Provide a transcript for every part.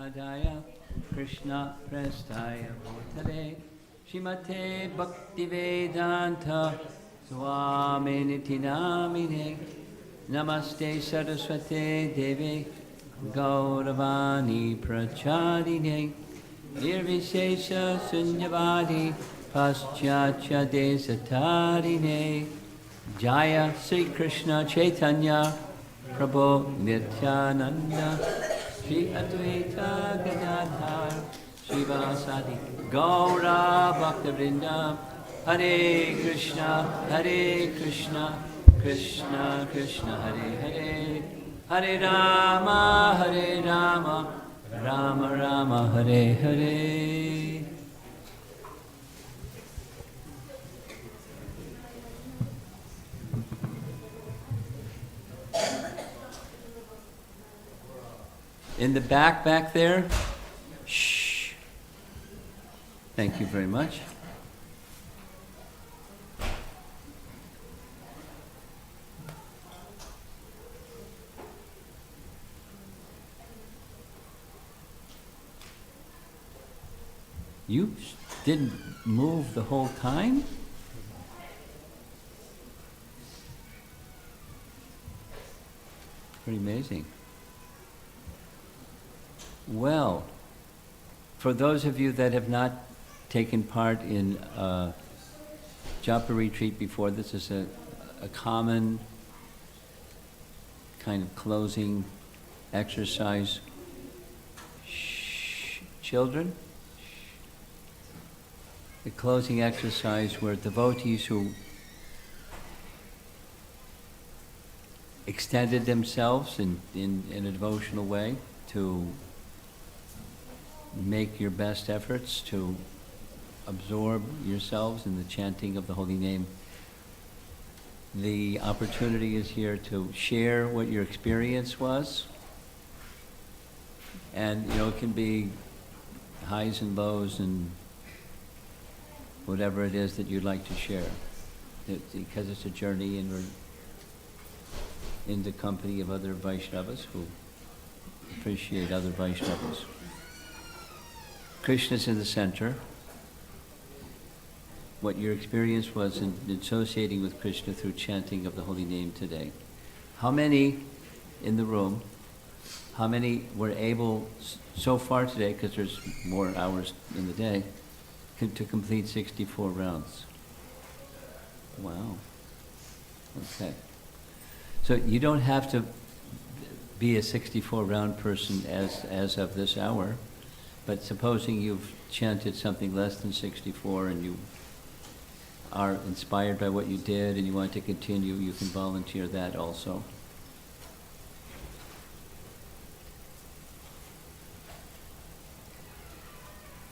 Adaya Krishna Prestaya Bhutale Shrimate Bhaktivedanta Swamini Namine Namaste Saraswate Devi Gauravani Prachadine Nirvishesha Sunyavadi Paschatya Desatarine Jaya Sri Krishna Chaitanya Prabhu Nityananda Shri Advaita Gadadhar Srivasadi Gaura Bhaktivinoda Hare Krishna Krishna Krishna Hare Hare Hare Rama Rama Rama Hare Hare. In the back there, shh. Thank you very much. You didn't move the whole time? Pretty amazing. Well, for those of you that have not taken part in Japa retreat before, this is a common kind of closing exercise. Shh, children. The closing exercise where devotees who extended themselves in a devotional way to make your best efforts to absorb yourselves in the chanting of the holy name. The opportunity is here to share what your experience was. And, it can be highs and lows and whatever it is that you'd like to share. Because it's a journey and we're in the company of other Vaishnavas who appreciate other Vaishnavas. Krishna's in the center. What your experience was in associating with Krishna through chanting of the holy name today. How many in the room, how many were able so far today, because there's more hours in the day, to complete 64 rounds? Wow. Okay. So you don't have to be a 64 round person as of this hour. But supposing you've chanted something less than 64 and you are inspired by what you did and you want to continue, you can volunteer that also.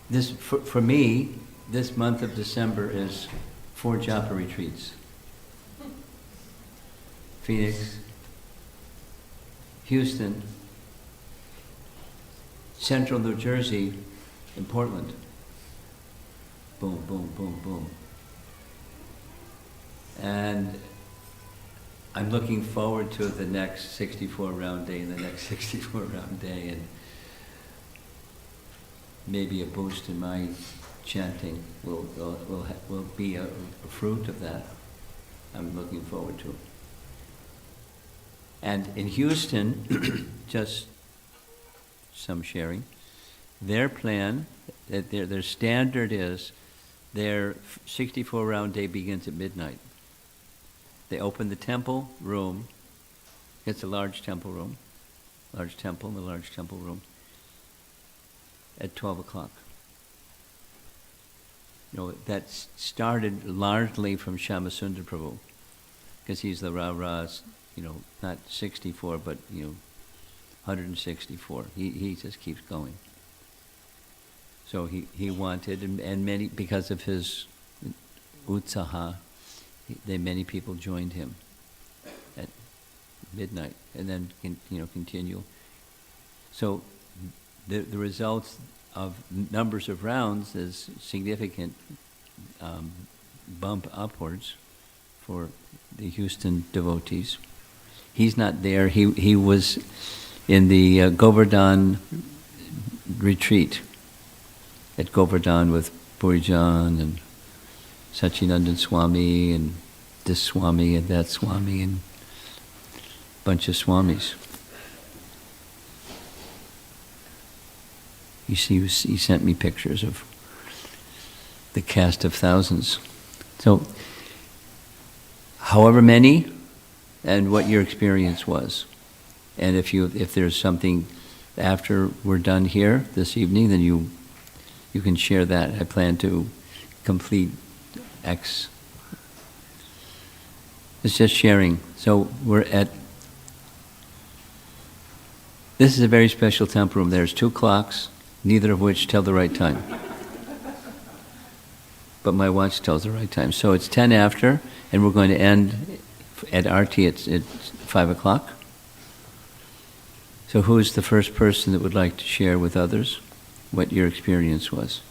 This, for me, this month of December is 4 Japa retreats. Phoenix, Houston, Central New Jersey, and Portland. Boom, boom, boom, boom. And I'm looking forward to the next 64 round day and the next 64 round day, and maybe a boost in my chanting will be a fruit of that. I'm looking forward to it. And in Houston, just some sharing, their plan, their standard is their 64 round day begins at midnight. They open the temple room. It's a large temple room, the large temple room, at 12 o'clock. That started largely from Shyamasundar Prabhu, because he's the Ra-Ras, not 64, but, 164. He just keeps going. So he wanted, and many, because of his utsaha, many people joined him at midnight, and then continue. So the results of numbers of rounds is significant bump upwards for the Houston devotees. He's not there. He was in the Govardhan retreat at Govardhan with Purijan and Sachinandan Swami and this Swami and that Swami and a bunch of Swamis. You see, he sent me pictures of the cast of thousands. So, however many, and what your experience was. And if there's something after we're done here this evening, then you can share that. I plan to complete X. It's just sharing. So this is a very special temple room. There's 2 clocks, neither of which tell the right time. But my watch tells the right time. So it's 10 after, and we're going to end at Arti at 5 o'clock. So who's the first person that would like to share with others what your experience was?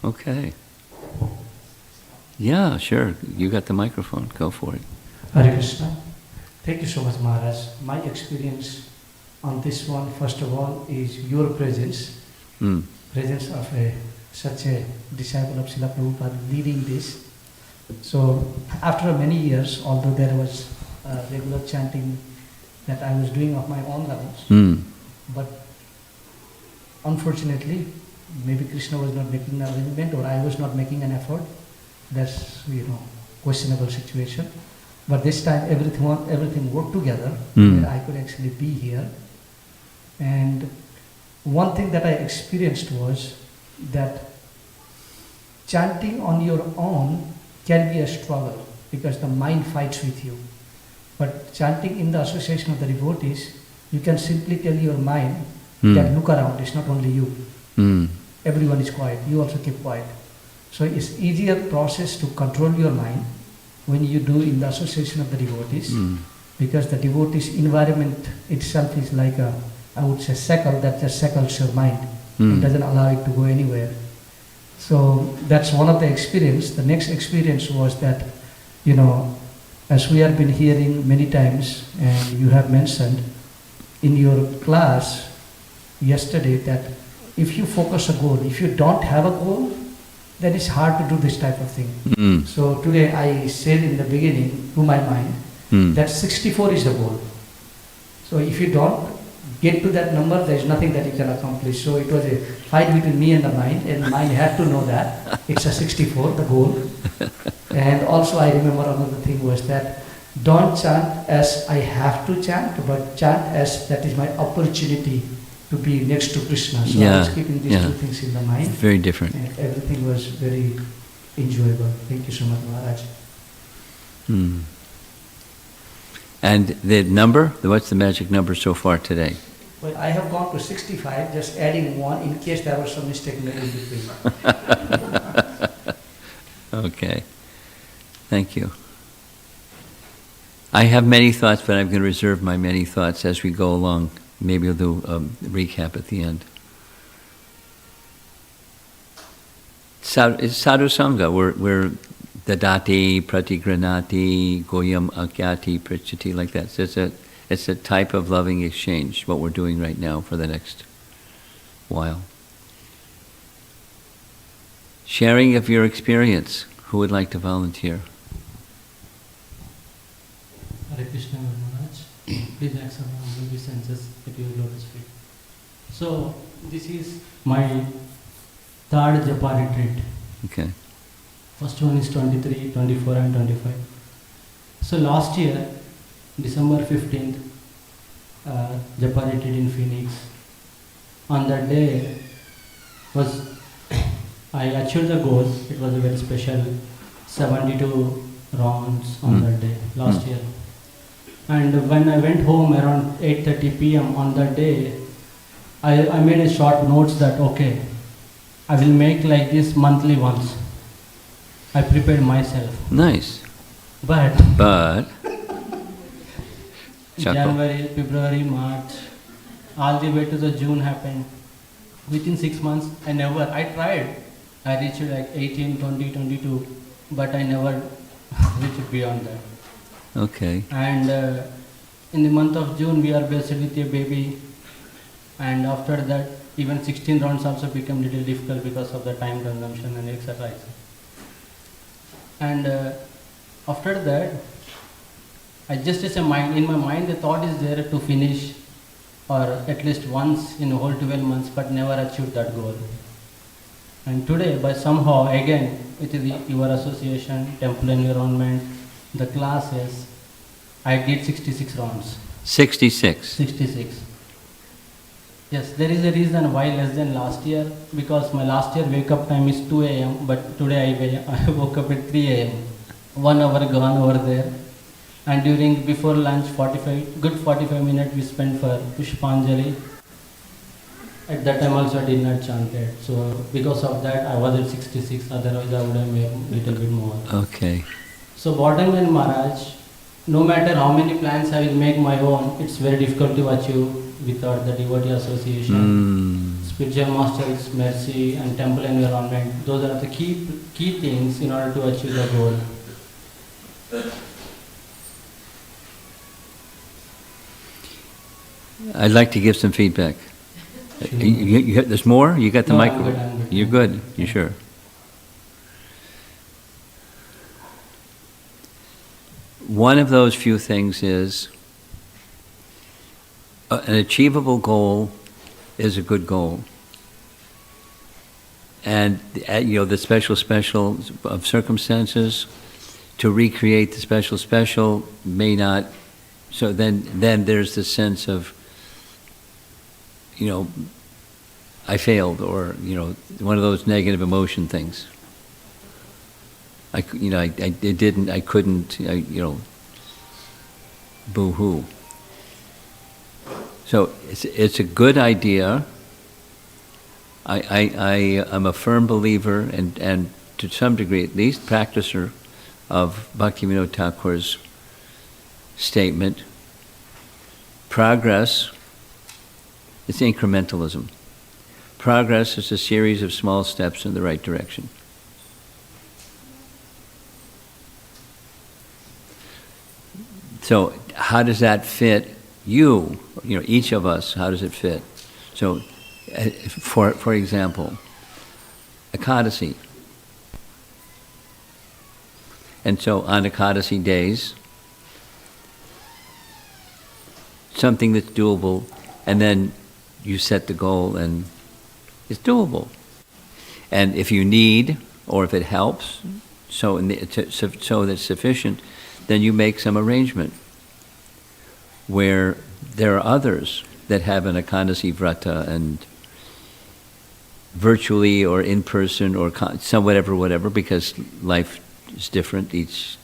Okay. Yeah, sure. You got the microphone. Go for it. Hare Krishna. Thank you so much, Maharaj. My experience on this one, first of all, is your presence. Presence of such a disciple of Srila Prabhupada leading this. So, after many years, although there was regular chanting that I was doing of my own levels, but unfortunately, maybe Krishna was not making an arrangement or I was not making an effort. That's, questionable situation. But this time everything worked together where I could actually be here. And one thing that I experienced was that chanting on your own can be a struggle because the mind fights with you. But chanting in the association of the devotees, you can simply tell your mind that look around, it's not only you. Everyone is quiet, you also keep quiet. So it's easier process to control your mind when you do in the association of the devotees, because the devotees' environment itself is like I would say shackle that just shackles your mind. It doesn't allow it to go anywhere. So that's one of the experience. The next experience was that, as we have been hearing many times, and you have mentioned in your class yesterday that if you focus a goal, if you don't have a goal, then it's hard to do this type of thing. So today I said in the beginning to my mind that 64 is the goal. So if you don't get to that number, there is nothing that you can accomplish. So it was a fight between me and the mind had to know that it's a 64, the goal. And also I remember another thing was that don't chant as I have to chant, but chant as that is my opportunity to be next to Krishna. So I was keeping these 2 things in the mind. Very different. And everything was very enjoyable. Thank you so much, Maharaj. And the number, what's the magic number so far today? Well, I have gone to 65, just adding 1 in case there was some mistake made in between. Okay. Thank you. I have many thoughts, but I'm going to reserve my many thoughts as we go along. Maybe we'll do a recap at the end. It's sadhu sangha. We're dadati, pratigranati, goyam akyati, prichati, like that. So it's a type of loving exchange, what we're doing right now for the next while. Sharing of your experience. Who would like to volunteer? Hare Krishna Maharaj. Please accept my humble senses at your lotus feet. So, this is my 3rd Japa retreat. Okay. First one is 23, 24 and 25. So last year, December 15th, Japa retreat in Phoenix. On that day, I achieved the goal. It was a very special 72 rounds on that day, last year. And when I went home around 8:30 p.m. on that day, I made a short notes that, okay, I will make like this monthly once. I prepared myself. Nice. But January, February, March, all the way to the June happened. Within 6 months, I tried. I reached like 18, 20, 22, but I never reached beyond that. Okay. And in the month of June we are blessed with a baby, and after that even 16 rounds also become little difficult because of the time consumption and exercise. And after that, I just as a mind, in my mind the thought is there to finish or at least once in a whole 12 months, but never achieved that goal. And today, by somehow again, with your association, temple environment, the classes, I did 66 rounds. 66. 66. Yes, there is a reason why less than last year, because my last year wake up time is 2 a.m. but today I woke up at 3 a.m. 1 hour gone over there. And before lunch, 45 minutes we spent for Pushpanjali. At that time also I did not chant it. So because of that I was at 66, otherwise I would have made a little bit more. Okay. So bottom line, Maharaj, no matter how many plans I will make my own, it's very difficult to achieve without the devotee association, spiritual masters, mercy and temple environment. Those are the key things in order to achieve the goal. I'd like to give some feedback. Sure. There's more? You got the No, mic? I'm good. You're good? You sure? One of those few things is an achievable goal is a good goal. And the special of circumstances to recreate the special may not. So then there's the sense of, I failed, or one of those negative emotion things. I couldn't, boo-hoo. So it's a good idea. I'm a firm believer, and to some degree, at least practicer of Bhaktivinoda Thakur's statement. Progress is incrementalism. Progress is a series of small steps in the right direction. So how does that fit you? Each of us, how does it fit? So for example, Ekadasi. And so on Ekadasi days, something that's doable, and then you set the goal and it's doable. And if you need, or if it helps, so that's sufficient, then you make some arrangement where there are others that have an Ekadasi Vrata, and virtually or in person or some whatever, because life is different each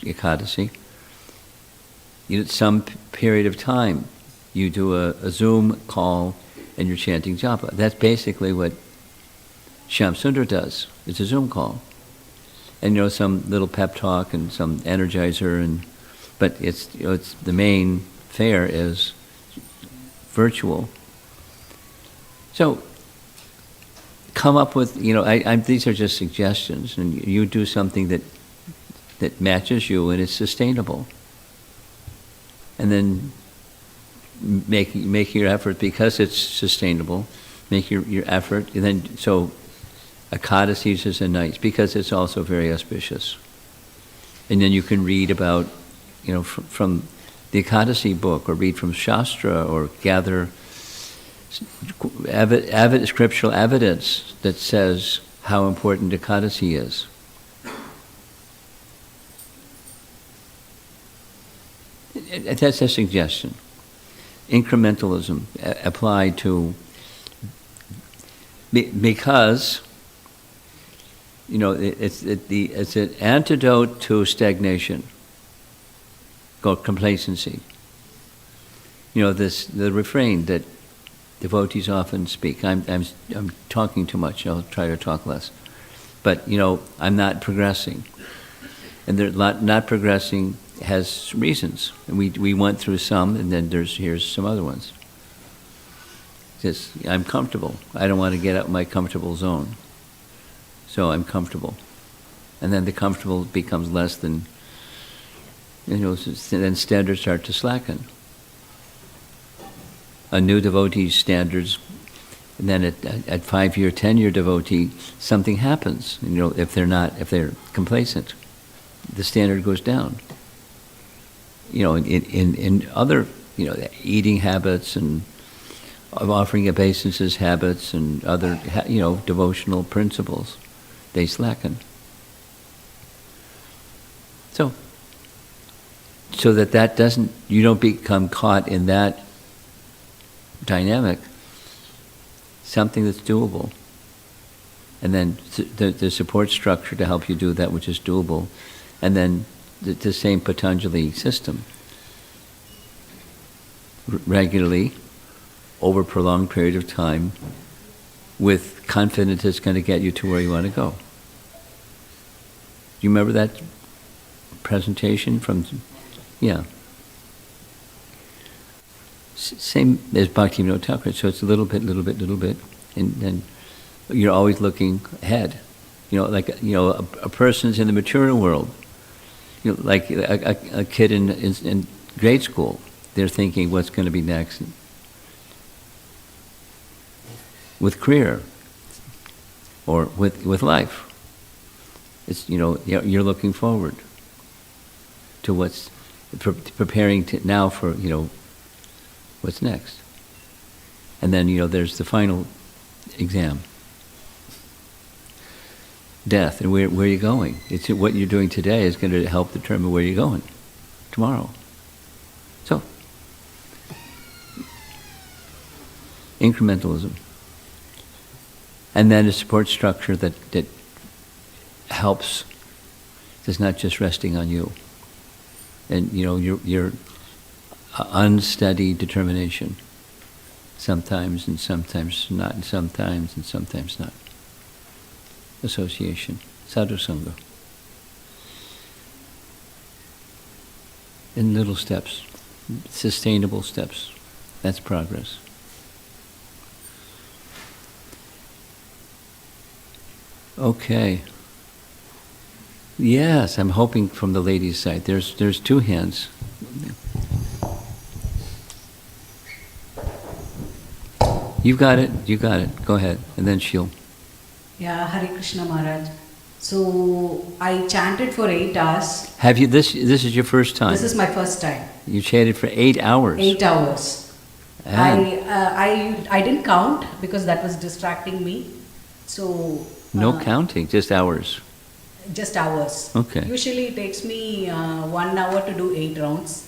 Ekadasi. Some period of time, you do a Zoom call and you're chanting Japa. That's basically what Shyam Sundar does. It's a Zoom call. And some little pep talk and some energizer, but it's the main fare is virtual. So come up with, these are just suggestions, and you do something that matches you and is sustainable. And then make your effort, because it's sustainable, make your effort, and then so Ekadasis is a nice, because it's also very auspicious. And then you can read about, from the Ekadasi book, or read from Shastra, or gather scriptural evidence that says how important Ekadasi is. That's a suggestion. Incrementalism applied to, because it's an antidote to stagnation, called complacency. The refrain that devotees often speak. I'm talking too much. I'll try to talk less. But I'm not progressing, and they're not progressing has reasons. And we went through some, and then here's some other ones. Just, I'm comfortable. I don't want to get out of my comfortable zone. So I'm comfortable. And then the comfortable becomes less than, then standards start to slacken. a new devotee's standards, and then at 5-year, 10-year devotee, something happens. You know, if they're complacent, the standard goes down. You know, in other, you know, eating habits and offering obeisances habits and other, you know, devotional principles, they slacken. So that doesn't, you don't become caught in that dynamic, something that's doable. And then the support structure to help you do that which is doable. And then the same Patanjali system. Regularly, over a prolonged period of time, with confidence it's going to get you to where you want to go. Do you remember that presentation from, yeah. Same as Bhaktivinoda Thakur, so it's a little bit, and then you're always looking ahead. You know, like, you know, a person's in the material world, you know, like a kid in grade school, they're thinking what's going to be next with career or with life. It's, you know, you're looking forward to what's preparing now for, you know, what's next. And then, you know, there's the final exam. Death, and where are you going? It's what you're doing today is going to help determine where you're going tomorrow. So, incrementalism. And then a support structure that helps, it's not just resting on you. And, you know, your unsteady determination, sometimes and sometimes not, and sometimes not. Association, sadhu sangha. In little steps, sustainable steps. That's progress. Okay. Yes, I'm hoping from the ladies' side. There's two hands. You got it. Go ahead, and then she'll. Yeah, Hare Krishna Maharaj. So I chanted for 8 hours. Have you this is your first time? This is my first time. You chanted for 8 hours. 8 hours. And I didn't count because that was distracting me. So no counting, just hours. Just hours. Okay. Usually it takes me 1 hour to do 8 rounds.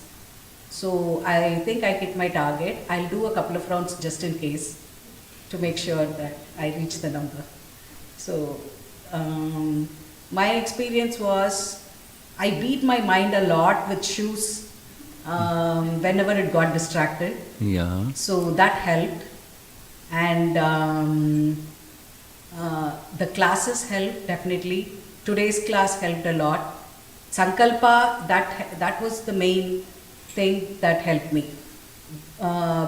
So I think I hit my target. I'll do a couple of rounds just in case to make sure that I reach the number. So my experience was I beat my mind a lot with shoes whenever it got distracted. Yeah. So that helped. And the classes helped definitely. Today's class helped a lot. Sankalpa, that was the main thing that helped me.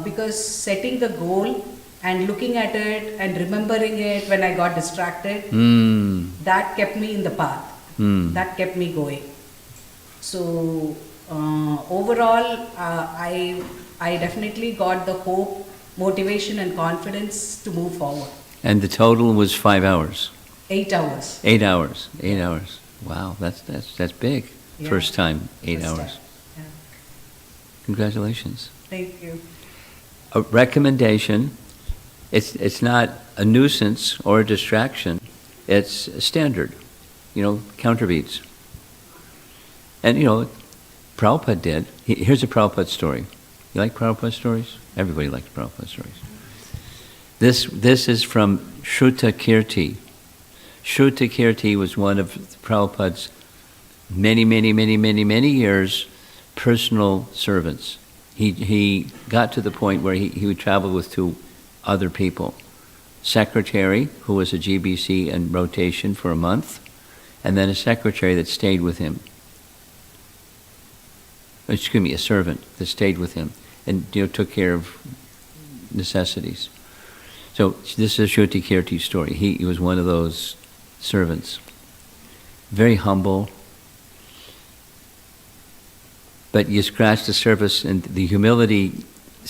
Because setting the goal and looking at it and remembering it when I got distracted, that kept me in the path. That kept me going. So overall, I definitely got the hope, motivation and confidence to move forward. And the total was 5 hours. 8 hours. 8 hours. 8 hours. Wow, that's big. Yeah. First time, 8 First hours. time. Yeah. Congratulations. Thank you. A recommendation. It's not a nuisance or a distraction. It's a standard. You know, counterbeats. And you know, Prabhupada did. Here's a Prabhupada story. You like Prabhupada stories? Everybody likes Prabhupada stories. This is from Shruta Kirti. Shruta Kirti was one of Prabhupada's many years personal servants. He got to the point where he would travel with 2 other people. Secretary, who was a GBC in rotation for a month, and then a secretary that stayed with him. Excuse me, a servant that stayed with him and, you know, took care of necessities. So this is Shruti Kirti's story. He was one of those servants. Very humble. But you scratch the surface and the humility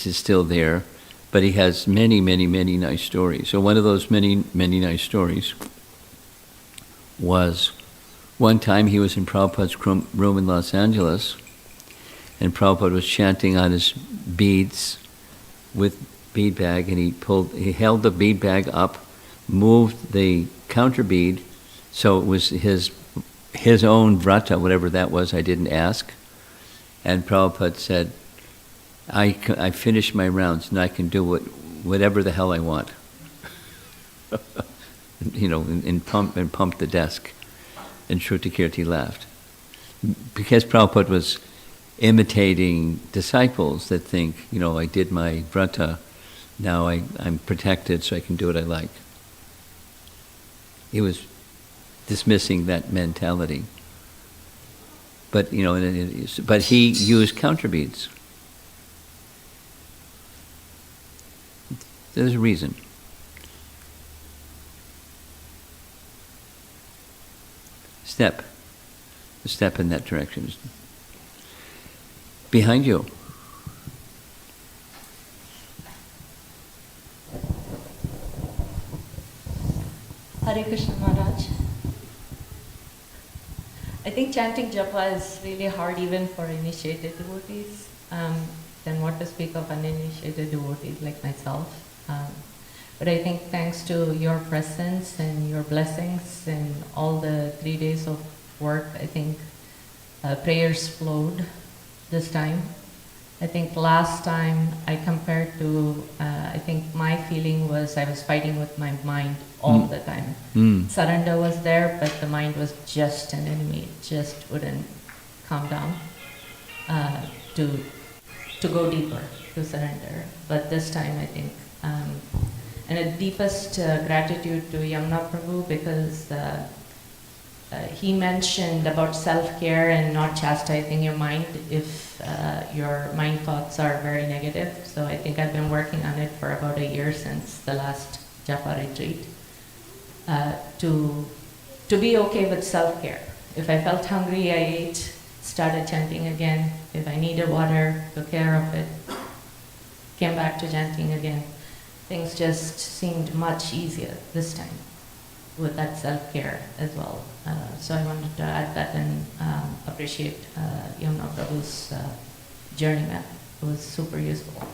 is still there, But he has many, many, many nice stories. So one of those many, many nice stories was one time he was in Prabhupada's room in Los Angeles, and Prabhupada was chanting on his beads with bead bag, and he held the bead bag up, moved the counter bead, so it was his own vrata, whatever that was, I didn't ask. And Prabhupada said, I finished my rounds and I can do whatever the hell I want. And pump the desk. And Shrutikirti laughed. Because Prabhupada was imitating disciples that think, I did my vrata, now I'm protected so I can do what I like. He was dismissing that mentality. But, but he used counter beads. There's a reason. A step in that direction. Behind you. Hare Krishna Maharaj. I think chanting japa is really hard even for initiated devotees. Then what to speak of uninitiated devotees like myself. But I think thanks to your presence and your blessings and all the 3 days of work, I think prayers flowed this time. I think last time I compared to, I think my feeling was I was fighting with my mind all the time. Surrender was there, but the mind was just an enemy. It just wouldn't calm down to go deeper, to surrender. But this time I think, and the deepest gratitude to Yamuna Prabhu, because he mentioned about self-care and not chastising your mind if your mind thoughts are very negative. So I think I've been working on it for about a year since the last Japa retreat, to be okay with self-care. If I felt hungry, I ate, started chanting again. If I needed water, took care of it, came back to chanting again. Things just seemed much easier this time with that self-care as well. So I wanted to add that and appreciate Yamuna Prabhu's journey map. It was super useful.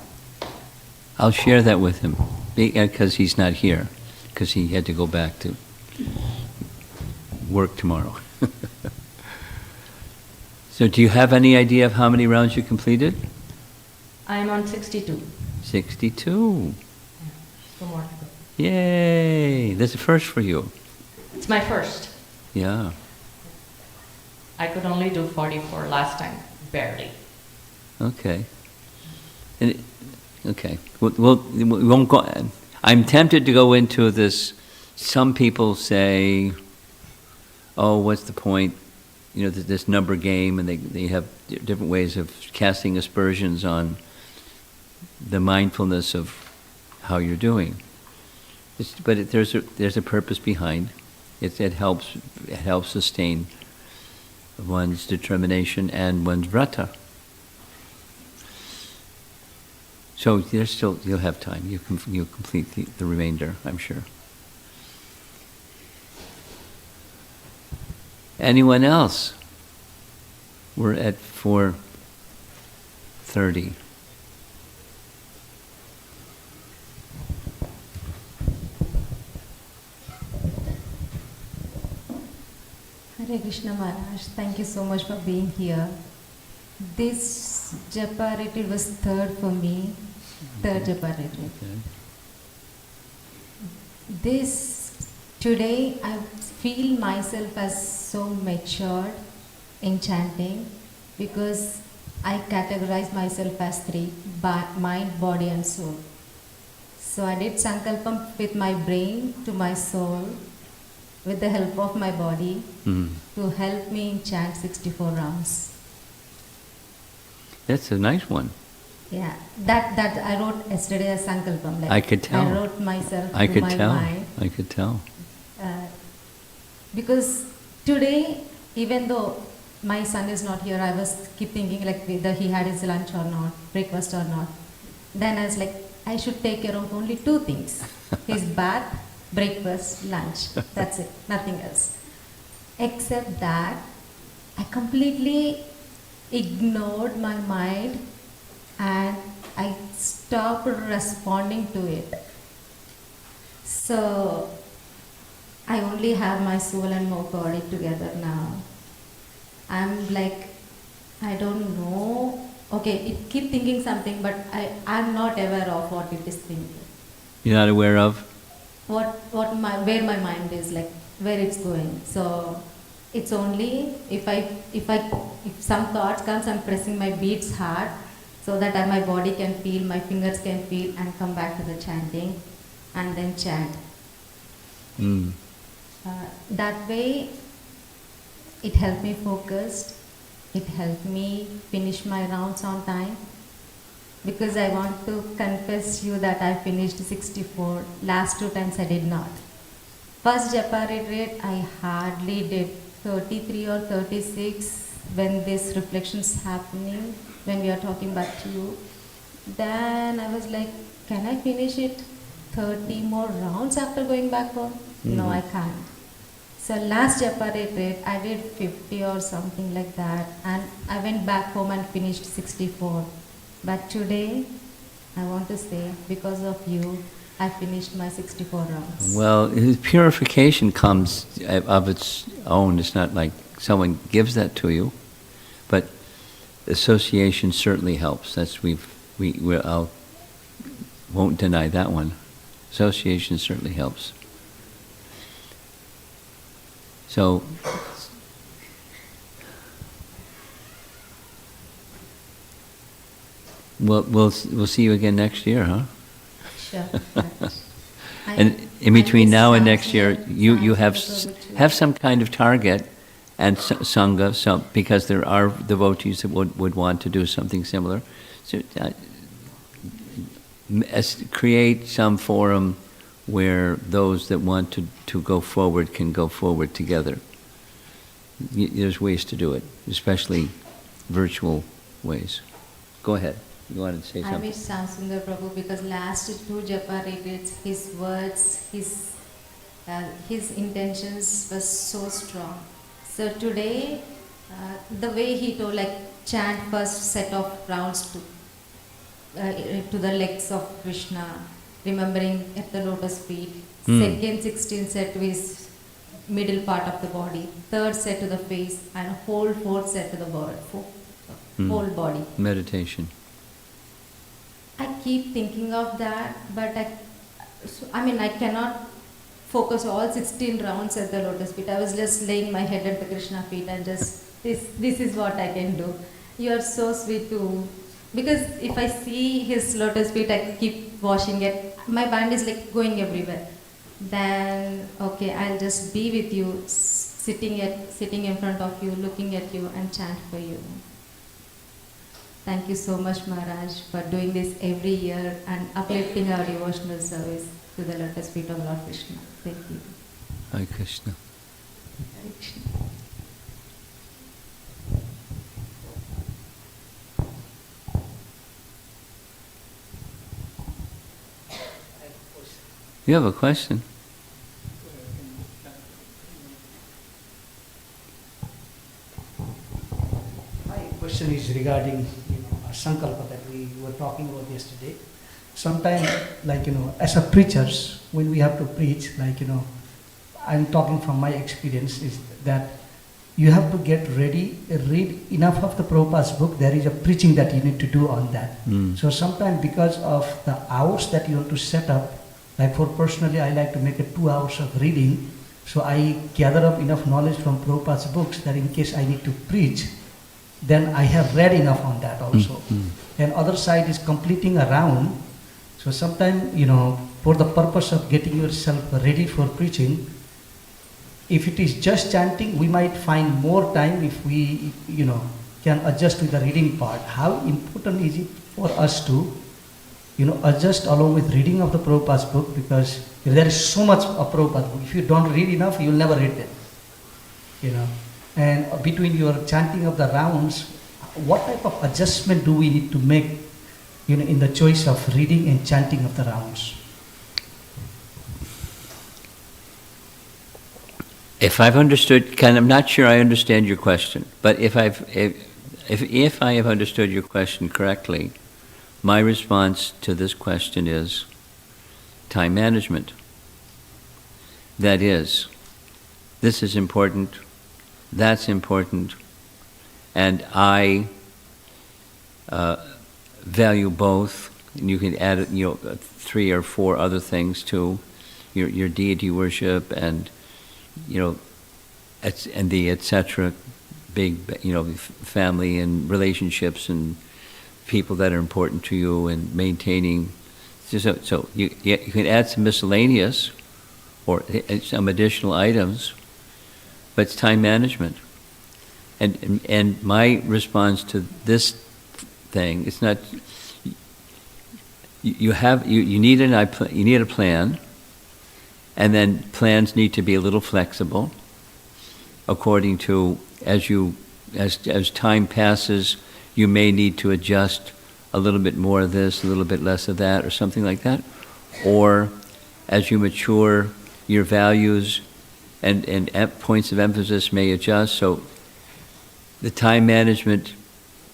I'll share that with him, because he's not here, because he had to go back to work tomorrow. So do you have any idea of how many rounds you completed? I'm on 62. 62. Two more to go. Yay! That's a first for you. It's my first. Yeah. I could only do 44 last time, barely. Okay. Okay. We won't go. I'm tempted to go into this. Some people say, "Oh, what's the point?" This number game, and they have different ways of casting aspersions on the mindfulness of how you're doing. But there's a purpose behind. It helps sustain one's determination and one's vrata. So you'll have time. You'll complete the remainder, I'm sure. Anyone else? We're at 4:30. Hare Krishna Maharaj, thank you so much for being here. This Japa retreat was third for me, third Japa retreat. Okay. Today I feel myself as so matured in chanting, because I categorize myself as three: mind, body and soul. So I did Sankalpam with my brain to my soul, with the help of my body, to help me in chant 64 rounds. That's a nice one. Yeah, that I wrote yesterday as Sankalpam. I could tell. I wrote myself I to could my tell. mind. I could tell. Because today, even though my son is not here, I was keep thinking like whether he had his lunch or not, breakfast or not. Then I was like, I should take care of only two things: his bath, breakfast, lunch. That's it, nothing else. Except that, I completely ignored my mind and I stopped responding to it. So I only have my soul and my body together now. I'm like, I don't know. Okay, it keep thinking something, but I'm not aware of what it is thinking. You're not aware of? Where my mind is, like where it's going. So it's only if some thoughts comes, I'm pressing my beats hard so that my body can feel, my fingers can feel, and come back to the chanting, and then chant. Mm. That way, it helped me focused. It helped me finish my rounds on time. Because I want to confess you that I finished 64. Last 2 times I did not. First Japa retreat, I hardly did 33 or 36 when this reflection's happening, when we are talking about you. Then I was like, can I finish it 30 more rounds after going back home? No, I can't. So last Japa retreat, I did 50 or something like that, and I went back home and finished 64. But today, I want to say, because of you, I finished my 64 rounds. Well, purification comes of its own. It's not like someone gives that to you, but association certainly helps. That's I won't deny that one. Association certainly helps. So, we'll see you again next year, huh? Sure. And in between now and next year, you have some kind of target and sangha, so because there are devotees that would want to do something similar. So, create some forum where those that want to go forward can go forward together. There's ways to do it, especially virtual ways. Go ahead. You wanted to say something? I wish Samsundar Prabhu, because last 2 Japa retreats, his words, his intentions were so strong. So today, the way he told, like, chant first set of rounds to the legs of Krishna, remembering at the lotus feet. Second 16th set to his middle part of the body. Third set to the face, and whole fourth set to the body, whole body. Meditation. I keep thinking of that, but I cannot focus all 16 rounds at the lotus feet. I was just laying my head at the Krishna feet and just, this is what I can do. You are so sweet too. Because if I see his lotus feet, I keep washing it. My band is like going everywhere. Then, okay, I'll just be with you, sitting in front of you, looking at you, and chant for you. Thank you so much, Maharaj, for doing this every year and uplifting our devotional service to the lotus feet of Lord Krishna. Thank you. Hare Krishna. Hare Krishna. You have a question? My question is regarding our sankalpa that we were talking about yesterday. Sometimes, as a preachers, when we have to preach, I'm talking from my experience, is that you have to get ready, read enough of the Prabhupada's book. There is a preaching that you need to do on that. So sometimes, because of the hours that you have to set up, like for personally, I like to make it 2 hours of reading. So I gather up enough knowledge from Prabhupada's books that in case I need to preach, then I have read enough on that also. And other side is completing a round. So sometimes, for the purpose of getting yourself ready for preaching, if it is just chanting, we might find more time if we, can adjust with the reading part. How important is it for us to, adjust along with reading of the Prabhupada's book? Because there is so much of Prabhupada's book. If you don't read enough, you will never read them. And between your chanting of the rounds, what type of adjustment do we need to make in the choice of reading and chanting of the rounds. If I've understood, Ken, I'm not sure I understand your question, but if I have understood your question correctly, my response to this question is time management. That is, this is important, that's important, and I value both. And you can add, 3 or 4 other things too, your deity worship and and the etc. Big, family and relationships and people that are important to you and maintaining. So you can add some miscellaneous or some additional items, but it's time management. And my response to this thing, it's not. You need a plan, and then plans need to be a little flexible according to as time passes, you may need to adjust a little bit more of this, a little bit less of that, or something like that. Or as you mature, your values and points of emphasis may adjust. So the time management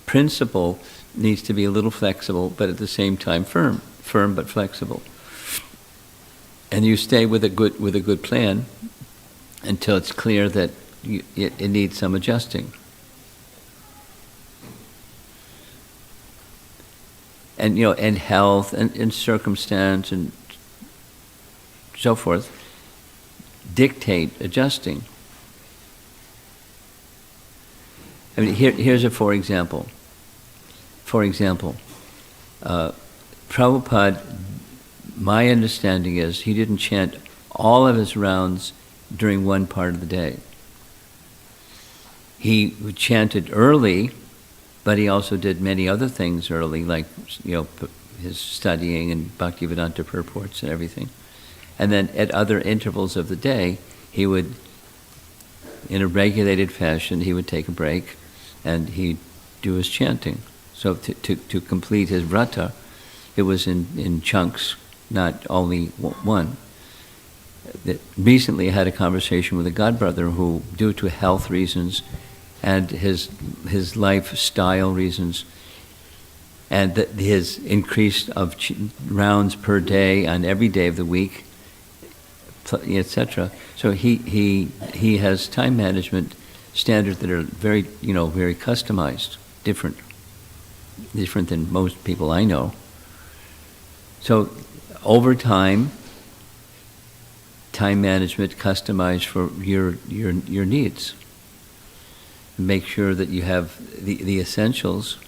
principle needs to be a little flexible, but at the same time firm but flexible. And you stay with a good plan until it's clear that it needs some adjusting. And and health and circumstance and so forth dictate adjusting. I mean, here's a for example. For example, Prabhupada, my understanding is he didn't chant all of his rounds during one part of the day. He chanted early, but he also did many other things early, like his studying and Bhaktivedanta purports and everything. And then at other intervals of the day, he would, in a regulated fashion, he would take a break and he'd do his chanting. So to complete his vrata, it was in chunks, not only one. Recently I had a conversation with a godbrother who, due to health reasons and his lifestyle reasons, and his increase of rounds per day on every day of the week, etc. So he has time management standards that are very very customized, different than most people I know. So over time management customized for your needs. Make sure that you have the essentials,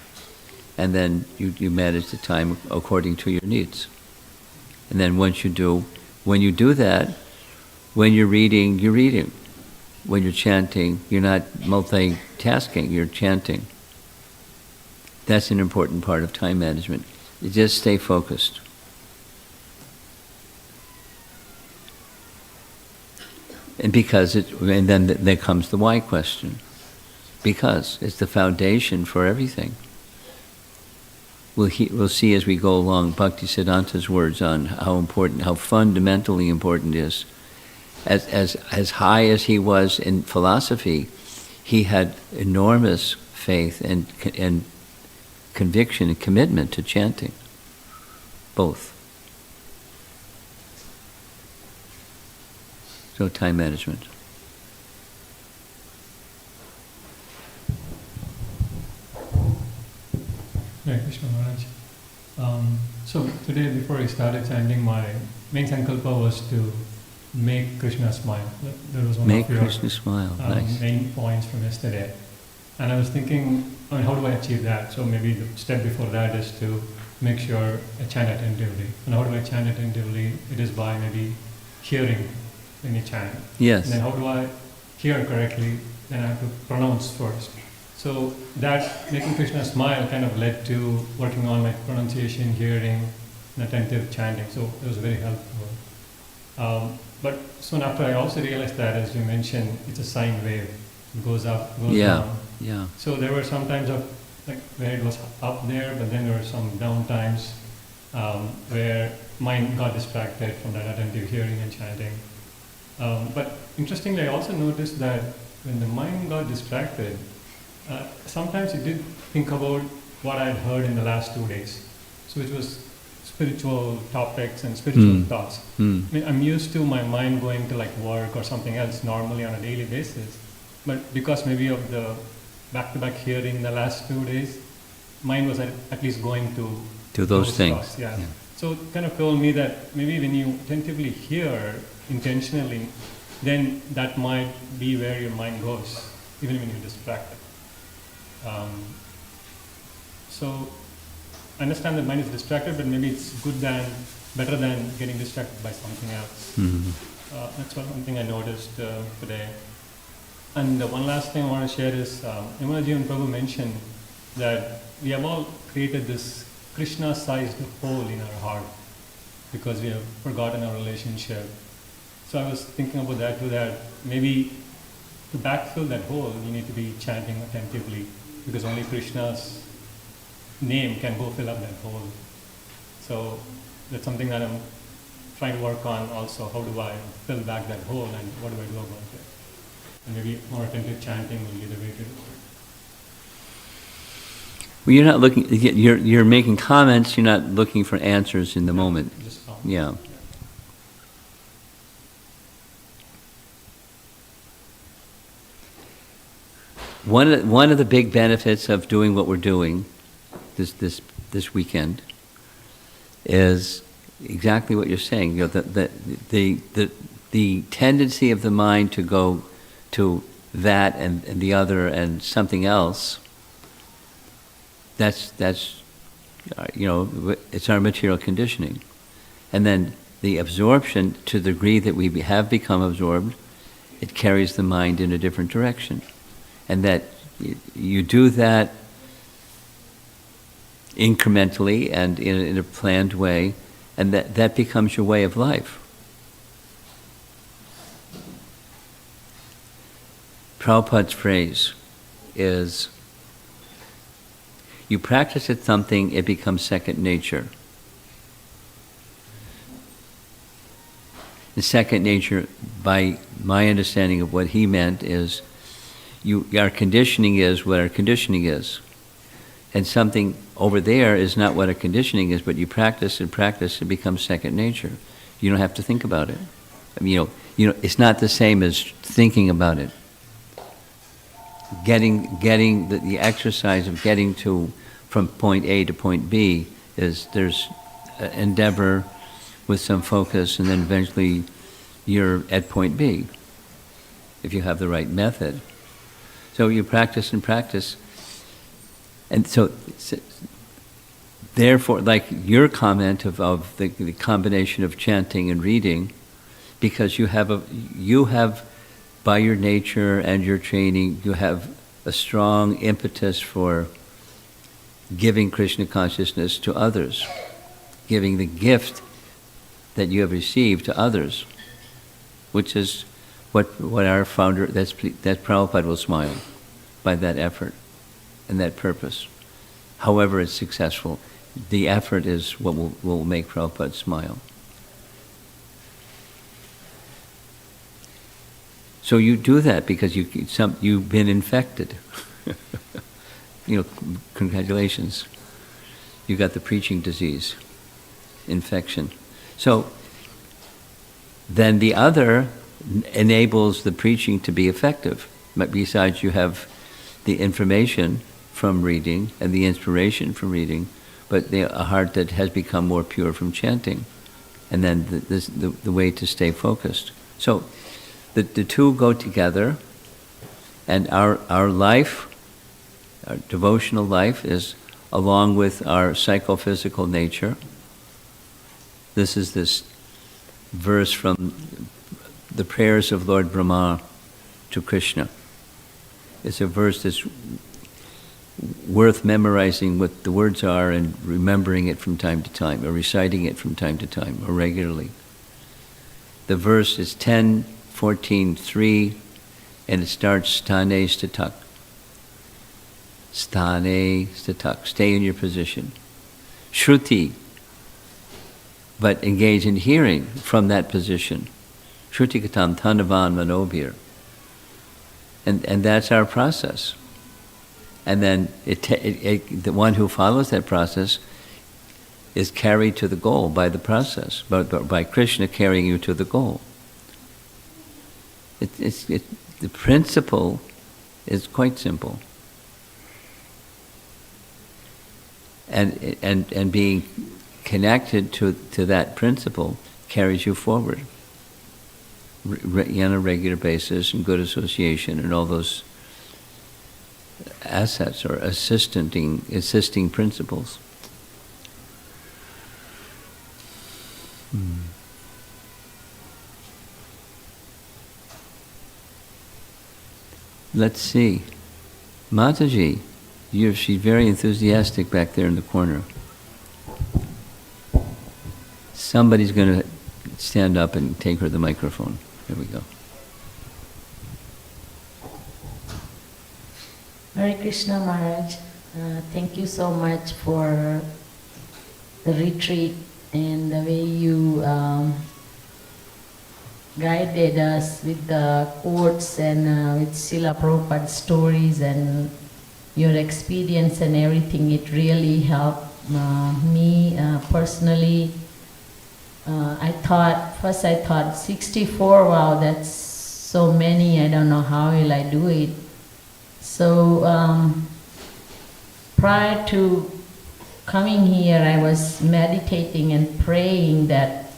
and then you manage the time according to your needs. And then when you do that, when you're reading, you're reading. When you're chanting, you're not multitasking, you're chanting. That's an important part of time management. You just stay focused. And then there comes the why question. Because it's the foundation for everything. We'll see as we go along Bhaktisiddhanta's words on how important, how fundamentally important it is. As high as he was in philosophy, he had enormous faith and conviction and commitment to chanting. Both. So time management. Hare Krishna Maharaj. So today, before I started chanting, my main sankalpa was to make Krishna smile. That was one Make of your Krishna smile. Nice. main points from yesterday. And I was thinking, how do I achieve that? So maybe the step before that is to make sure I chant attentively. And how do I chant attentively? It is by maybe hearing when you chant. Yes. And then how do I hear correctly? Then I have to pronounce first. So that making Krishna smile kind of led to working on my pronunciation, hearing, and attentive chanting. So it was very helpful. But soon after, I also realized that, as you mentioned, it's a sine wave. It goes up, goes down. Yeah. So there were some times of like where it was up there, but then there were some down times where mind got distracted from that attentive hearing and chanting. But interestingly, I also noticed that when the mind got distracted, sometimes it did think about what I had heard in the last 2 days. So it was spiritual topics and spiritual thoughts. I mean, I'm used to my mind going to like work or something else normally on a daily basis, but because maybe of the back-to-back hearing the last 2 days, mind was at least going to those things. thoughts, yeah. So it kind of told me that maybe when you attentively hear intentionally, then that might be where your mind goes, even when you're distracted. So I understand that mind is distracted, but maybe it's better than getting distracted by something else. That's one thing I noticed today. And one last thing I want to share is, Imanaji and Prabhu mentioned that we have all created this Krishna-sized hole in our heart because we have forgotten our relationship. So I was thinking about that too, that maybe to backfill that hole, you need to be chanting attentively because only Krishna's name can go fill up that hole. So that's something that I'm trying to work on also. How do I fill back that hole and what do I do about it? And maybe more attentive chanting will be the way to do it. Well, you're not looking, you're making comments, you're not looking for answers in the moment. Just Yeah. One of the big benefits of doing what we're doing this weekend is exactly what you're saying. You know, the tendency of the mind to go to that and the other and something else. That's you know, it's our material conditioning, and then the absorption, to the degree that we have become absorbed, it carries the mind in a different direction. And that you do that incrementally and in a planned way, and that becomes your way of life. Prabhupada's phrase is, you practice at something, it becomes second nature. The second nature, by my understanding of what he meant, is our conditioning is what our conditioning is. And something over there is not what our conditioning is, but you practice and practice, it becomes second nature. You don't have to think about it. I mean, you know, it's not the same as thinking about it. Getting the exercise of getting from point A to point B there's an endeavor with some focus, and then eventually you're at point B, if you have the right method. So you practice and practice. And so therefore, like your comment of the combination of chanting and reading, because you have by your nature and your training, you have a strong impetus for giving Krishna consciousness to others, giving the gift that you have received to others, which is what our founder, that Prabhupada will smile by that effort and that purpose. However it's successful, the effort is what will make Prabhupada smile. So you do that because you've been infected. You know, congratulations. You got the preaching disease, infection. So then the other enables the preaching to be effective. But besides, you have the information from reading and the inspiration from reading, but a heart that has become more pure from chanting, and then the way to stay focused. So the two go together, and our life, our devotional life, is along with our psychophysical nature. This is this verse from the prayers of Lord Brahma to Krishna. It's a verse that's worth memorizing what the words are and remembering it from time to time, or reciting it from time to time, or regularly. The verse is 10:14:3, and it starts Stane Statak. Sthane statak. Stay in your position. Shruti. But engage in hearing from that position. Shruti katam tanavan manobhir. And that's our process. And then the one who follows that process is carried to the goal by the process, by Krishna carrying you to the goal. The principle is quite simple. And being connected to that principle carries you forward on a regular basis, and good association and all those assets or assisting principles. Let's see. Mataji, she's very enthusiastic back there in the corner. Somebody's going to stand up and take her the microphone. There we go. Hare Krishna Maharaj, thank you so much for the retreat and the way you guided us with the quotes and with Srila Prabhupada's stories and your experience and everything. It really helped me personally. I thought 64, wow, that's so many, I don't know how will I do it. So prior to coming here, I was meditating and praying that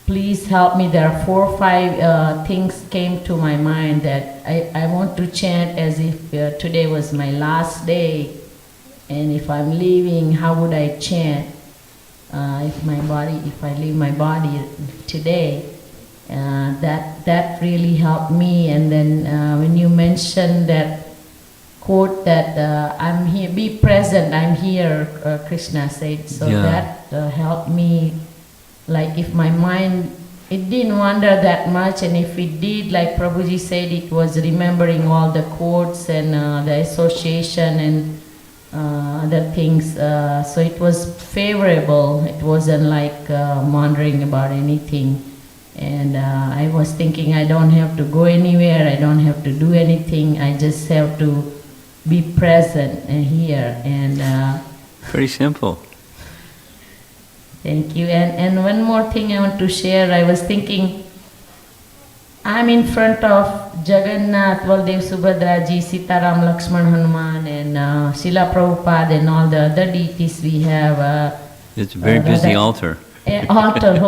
please help me. There are 4 or 5 things came to my mind that I want to chant as if today was my last day, and if I'm leaving, how would I chant? If I leave my body today, that really helped me. And then when you mentioned that quote that I'm here, be present, I'm here, Krishna said, so that helped me. Like if my mind, it didn't wander that much, and if it did, like Prabhuji said, it was remembering all the quotes and the association and other things. So it was favorable. It wasn't like wondering about anything. And I was thinking I don't have to go anywhere, I don't have to do anything, I just have to be present and here. And pretty simple. Thank you. And one more thing I want to share. I was thinking, I'm in front of Jagannath, Baldev, Subhadraji, Sitaram, Lakshman, Hanuman, and Srila Prabhupada and all the other deities we have. It's a very busy altar. Altar.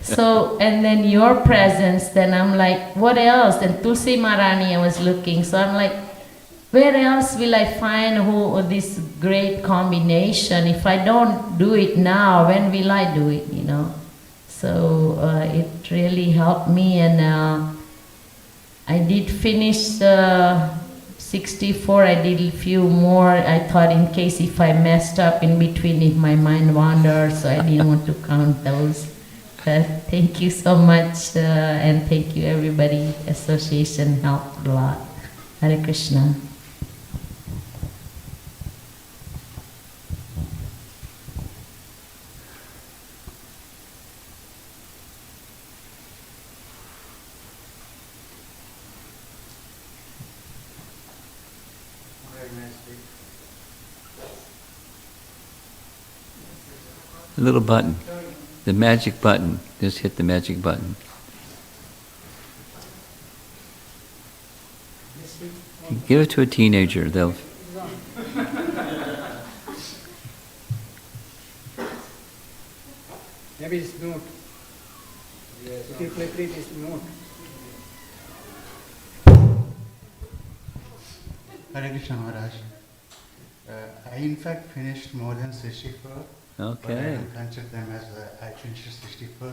So, and then your presence, then I'm like, what else? And Tulsi Maharani, I was looking. So I'm like, where else will I find this great combination? If I don't do it now, when will I do it, you know? So it really helped me, and I did finish 64, I did a few more. I thought in case if I messed up in between, if my mind wanders, so I didn't want to count those. Thank you so much, and thank you everybody. Association helped a lot. Hare Krishna. The little button, the magic button. Just hit the magic button. Give it to a teenager. They'll. Maybe it's note. If you play it's note. Hare Krishna Maharaj. I in fact finished more than 64. Okay. But I don't consider them as I finished 64.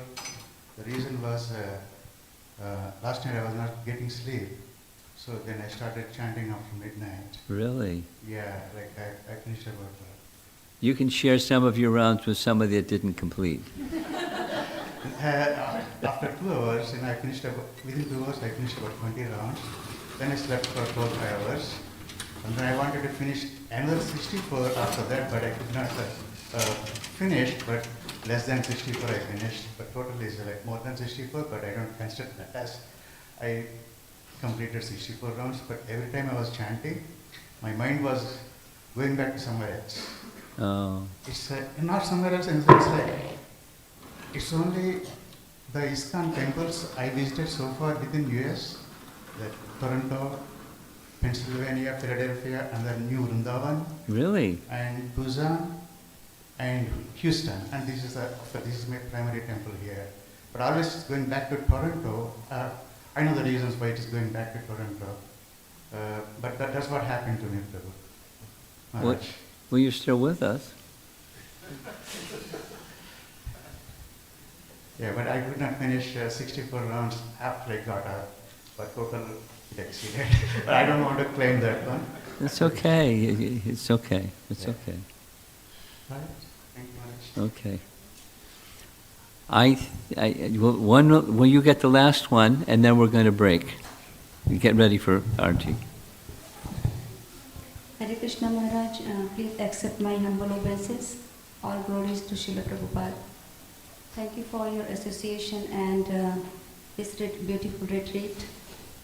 The reason was last night I was not getting sleep. So then I started chanting after midnight. Really? Yeah, like I finished about You can share some of your rounds with somebody that didn't complete. after 2 hours, and I finished within 2 hours I finished about 20 rounds. Then I slept for 4 5 hours. And then I wanted to finish another 64 after that, but I could not finish, but less than 64 I finished. But totally is like more than 64, but I don't consider that as I completed 64 rounds. But every time I was chanting, my mind was going back to somewhere else. Oh. It's not somewhere else, in the sense like it's only the ISKCON temples I visited so far within US, like Toronto, Pennsylvania, Philadelphia, and then New Vrindavan, Really? and Busan, and Houston. And this is my primary temple here. But always going back to Toronto. I know the reasons why it is going back to Toronto. But that's what happened to me, Prabhu. What? Well, you're still with us. Yeah, but I could not finish 64 rounds after I got out. But total it exceeded. But I don't want to claim that one. It's okay. It's okay. It's Yeah. okay. Right. Thank you much. Okay. Well, you get the last one, and then we're going to break. Get ready for Arti. Hare Krishna Maharaj, please accept my humble obeisances. All glories to Srila Prabhupada. Thank you for your association and this beautiful retreat.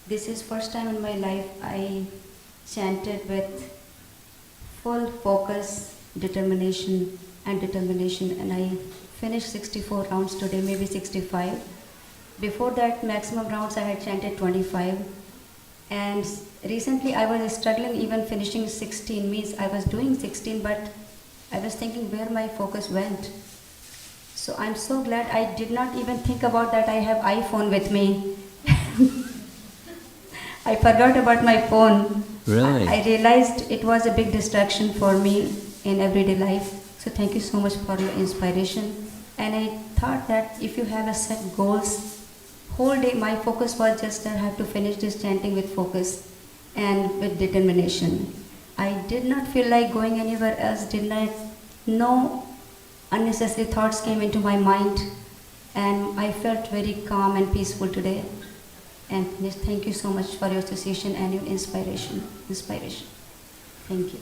This is first time in my life I chanted with full focus, determination, and I finished 64 rounds today, maybe 65. Before that, maximum rounds I had chanted 25. And recently I was struggling even finishing 16, means I was doing 16, but I was thinking where my focus went. So I'm so glad I did not even think about that I have iPhone with me. I forgot about my phone. Really? I realized it was a big distraction for me in everyday life. So thank you so much for your inspiration. And I thought that if you have a set goals, whole day my focus was just that I have to finish this chanting with focus and with determination. I did not feel like going anywhere else, no unnecessary thoughts came into my mind, and I felt very calm and peaceful today. And yes, thank you so much for your association and your inspiration. Thank you.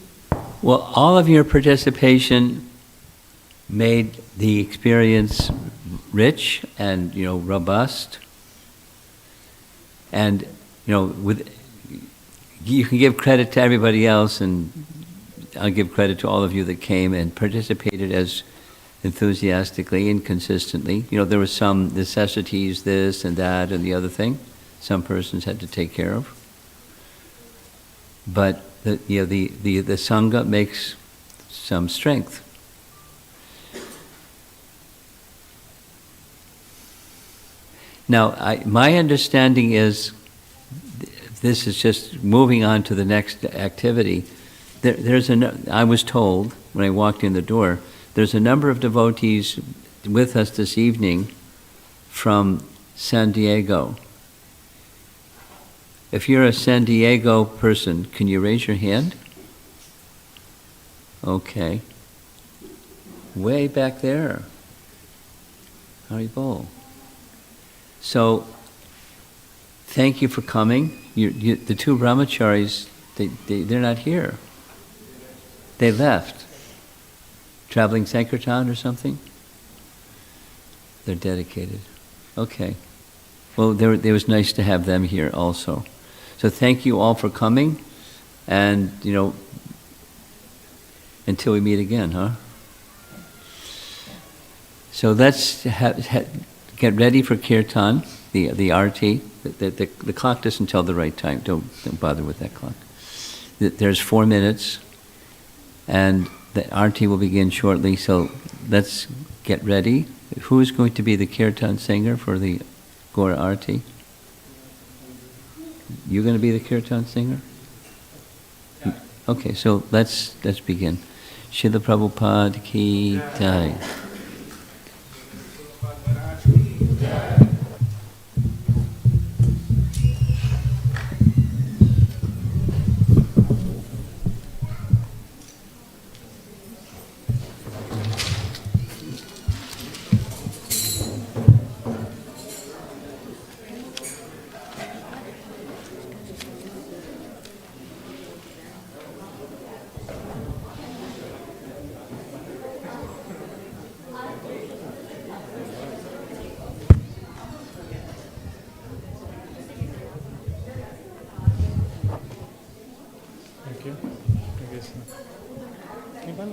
Well, all of your participation made the experience rich and, robust. And, you can give credit to everybody else, and I'll give credit to all of you that came and participated as enthusiastically and consistently. There were some necessities, this and that and the other thing, some persons had to take care of. But the Sangha makes some strength. Now, my understanding is, this is just moving on to the next activity. I was told when I walked in the door, there's a number of devotees with us this evening from San Diego. If you're a San Diego person, can you raise your hand? Okay. Way back there. Haribol. So, thank you for coming. The two brahmacharis, they're not here. They left. Traveling Sankirtan or something? They're dedicated. Okay. Well, it was nice to have them here also. So thank you all for coming, and, until we meet again, huh? So let's get ready for Kirtan, the arti. The clock doesn't tell the right time. Don't bother with that clock. There's 4 minutes, and the arti will begin shortly. So let's get ready. Who is going to be the Kirtan singer for the Gaura Arti? You going to be the Kirtan singer? Yeah. Okay, so let's begin. Srila Prabhupada ki jai. చేస్తున్నా నీ పని